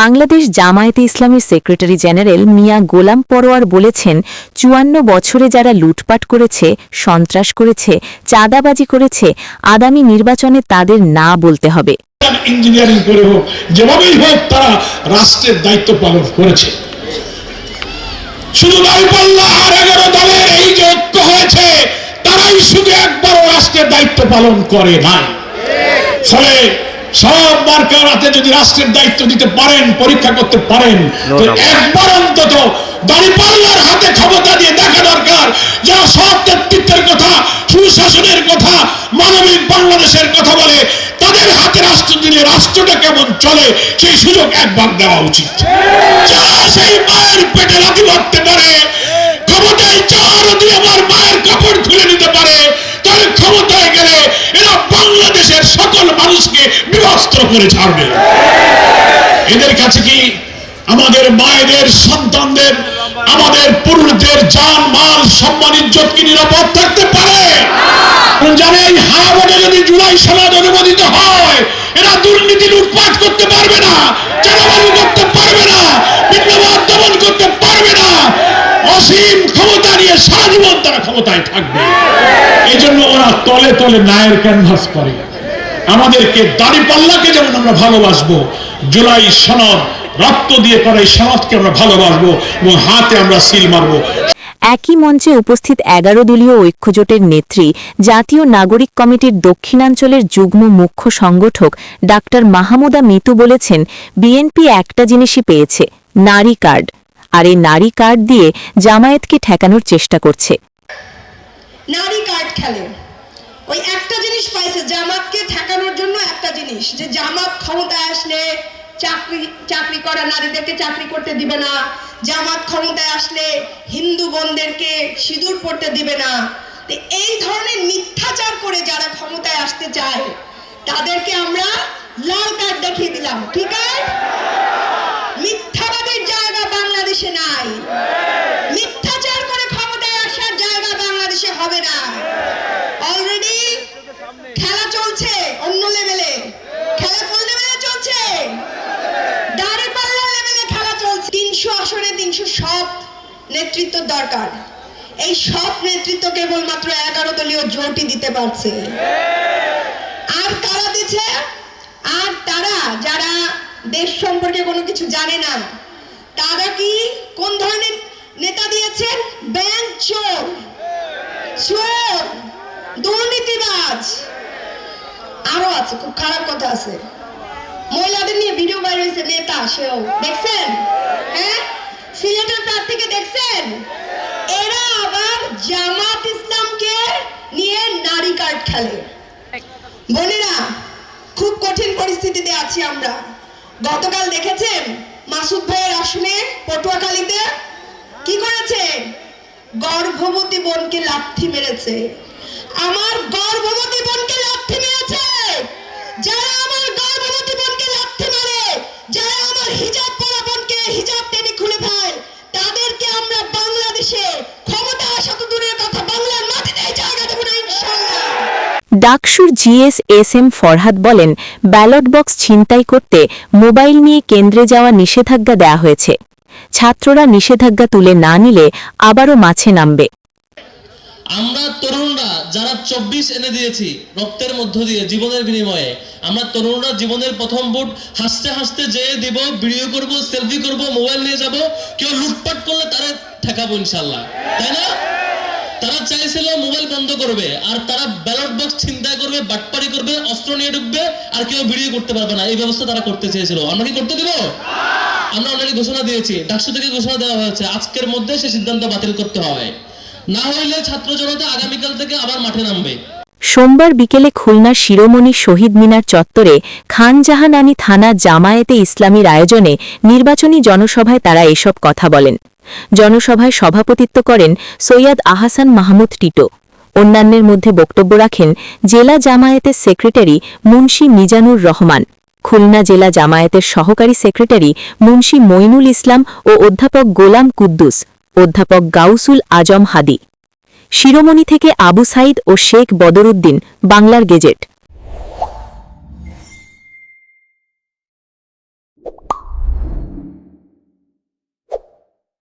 বাংলাদেশ জামায়াতে ইসলামীর secretary general মিয়া গোলাম পরোয়ার বলেছেন, ৫৪ বছরে যারা লুটপাট করেছে, সন্ত্রাস করেছে, চাঁদাবাজি করেছে, আগামী নির্বাচনে তাদের না বলতে হবে। ইঞ্জিনিয়ারিং করে হোক, যেভাবেই হোক তারা রাষ্ট্রের দায়িত্ব পালন করেছে। শুধু দাঁড়িপাল্লা আর 11 দলের এই যে ঐক্য হয়েছে, তারাই শুধু একবারও রাষ্ট্রের দায়িত্ব পালন করে নাই। ফলে সব মার্কার হাতে যদি রাষ্ট্রের দায়িত্ব দিতে পারেন, পরীক্ষা করতে পারেন, তো একবার অন্তত দাঁড়িপাল্লার হাতে ক্ষমতা দিয়ে দেখা দরকার, যারা সব নেতৃত্বের কথা, সুশাসনের কথা, মানবিক বাংলাদেশের কথা বলে, তাদের হাতে রাষ্ট্র দিলে রাষ্ট্রটা কেমন চলে সেই সুযোগ একবার দেওয়া উচিত। যারা সেই মায়ের পেটে লাথি মারতে পারে, ক্ষমতায় চার দিয়ে আমার মায়ের কাপড় খুলে নিতে পারে, তার ক্ষমতায় গেলে এরা বাংলাদেশের সকল মানুষকে বিবস্ত্র করে ছাড়বে। এদের কাছে কি আমাদের মায়েদের, সন্তানদের, আমাদের পুরুষদের জান মাল সম্মান ইজ্জত কি নিরাপদ থাকতে পারে? জানে এই হাওড়ে যদি জুলাই সনদ অনুমোদিত হয়, এরা দুর্নীতি লুটপাট করতে পারবে না, চাঁদাবাজি করতে পারবে না, বিপ্লবাদ দমন করতে পারবে না। অসীম ক্ষমতা নিয়ে সারা জীবন তারা ক্ষমতায় থাকবে। এই জন্য ওরা তলে তলে ন্যায়ের ক্যানভাস করে। আমাদেরকে দাঁড়িপাল্লাকে যেমন আমরা ভালোবাসবো, জুলাই সনদ রক্ত দিয়ে করা এই সনদকে আমরা ভালোবাসবো এবং হাতে আমরা সিল মারবো। একই মঞ্চে উপস্থিত 11 দলীয় ঐক্যজোটের নেত্রী, জাতীয় নাগরিক কমিটির দক্ষিণাঞ্চলের যুগ্ম মুখ্য সংগঠক ডাক্তার মাহমুদা মিতু বলেছেন, বিএনপি একটা জিনিসই পেয়েছে, নারী কার্ড, আর এই নারী কার্ড দিয়ে জামায়াতকে ঠেকানোর চেষ্টা করছে। নারী কার্ড খেলে, ওই একটা জিনিস পাইছে, জামাতকে ঠেকানোর জন্য একটা জিনিস, যে জামাত ক্ষমতায় আসলে চাকরি করা নারীদেরকে চাকরি করতে দিবে না, জামাত ক্ষমতায় আসলে হিন্দু বোনদেরকে সিঁদুর পড়তে দিবে না। এই ধরনের মিথ্যাচার করে যারা ক্ষমতায় আসতে চায় তাদেরকে আমরা লাল কার্ড দেখিয়ে দিলাম। ঠিক আছে, মিথ্যাবাদীর জায়গা বাংলাদেশে নাই, মিথ্যাচার করে ক্ষমতায় আসার জায়গা বাংলাদেশে হবে না। অলরেডি খেলা চলছে অন্য লেভেলে, খেলা কোন লেভেলে চলছে? দাঁড়িপাল্লা লেভেলে খেলা চলছে। 300 আসনে 300 সব নেতৃত্ব দরকার। এই সব নেতৃত্ব কেবলমাত্র 11 দলীয় জোটই দিতে পারছে। আর কারা দিচ্ছে? আর তারা যারা দেশ সম্পর্কে কোনো কিছু জানে না, তারা কি কোন ধরনের নেতা দিয়েছেন? ব্যাংক চোর, চোর, দুর্নীতিবাজ, আরো আছে, খুব খারাপ কথা আছে। মহিলাদের নিয়ে ভিডিও বাইর হয়েছে, নেতা সেও দেখছেন? হ্যাঁ, সিলেটের প্রার্থীকে দেখছেন? এরা আবার জামাত ইসলামকে নিয়ে নারী কার্ড খেলে। বোনেরা, খুব কঠিন পরিস্থিতিতে আছি আমরা। গতকাল দেখেছেন মাসুদ ভাইয়ের আসনে পটুয়াখালীতে কি করেছে? গর্ভবতী বোনকে লাথি মেরেছে। আমার গর্ভবতী বোনকে লাথি মেরেছে। যারা আমার গর্ভবতী বোনকে লাথি মারে, যারা আমার হিজাব পরা বোনকে হিজাব টেনে খুলে দেয়, তাদেরকে আমরা বাংলাদেশে ক্ষমতা আসা তো দূরের কথা, বাংলার মাটিতে জায়গা দেব না ইনশাআল্লাহ। ডাকসুর GS/SM ফরহাদ বলেন, ব্যালট বক্স ছিনতাই করতে মোবাইল নিয়ে কেন্দ্রে যাওয়া নিষেধাজ্ঞা দেয়া হয়েছে। ছাত্ররা নিষেধাজ্ঞা তুলে না নিলে আবারও মাঠে নামবে। আমরা তরুণরা যারা 24 এনে দিয়েছি রক্তের মধ্য দিয়ে, জীবনের বিনিময়ে, আমরা তরুণরা জীবনের প্রথম ভোট হাসতে হাসতে যেয়ে দিব, ভিডিও করব, সেলফি করব, মোবাইল নিয়ে যাব। কেউ লুটপাট করলে তারা ঠেকাবো ইনশাআল্লাহ, তাই না? তারা চাইছিল মোবাইল বন্ধ করবে, আর তারা ব্যালট বক্স ছিনতাই করবে, বাটপারি করবে, অস্ত্র নিয়ে ঢুকবে, আর কেউ ভিডিও করতে পারবে না। এই ব্যবস্থা তারা করতে চেয়েছিল। আমরা কি করতে দিব? আমরা অলরেডি ঘোষণা দিয়েছি, ডাকসু থেকে ঘোষণা দেওয়া হয়েছে, আজকের মধ্যে সে সিদ্ধান্ত বাতিল করতে হয়, না হইলে ছাত্র জনতা আগামীকাল থেকে আবার মাঠে নামবে। সোমবার বিকেলে খুলনার শিরোমণি শহীদ মিনার চত্বরে খানজাহানানী থানা জামায়াতে ইসলামীর আয়োজনে নির্বাচনী জনসভায় তারা এসব কথা বলেন। জনসভায় সভাপতিত্ব করেন সৈয়দ আহসান মাহমুদ টিটো। অন্যান্যের মধ্যে বক্তব্য রাখেন জেলা জামায়াতের সেক্রেটারি মুন্সি মিজানুর রহমান, খুলনা জেলা জামায়াতের সহকারী সেক্রেটারি মুন্সি মইনুল ইসলাম ও অধ্যাপক গোলাম কুদ্দুস, অধ্যাপক গাউসুল আজম হাদি। শিরোমণি থেকে আবু সাইদ ও শেখ বদরুদ্দিন, বাংলার গেজেট।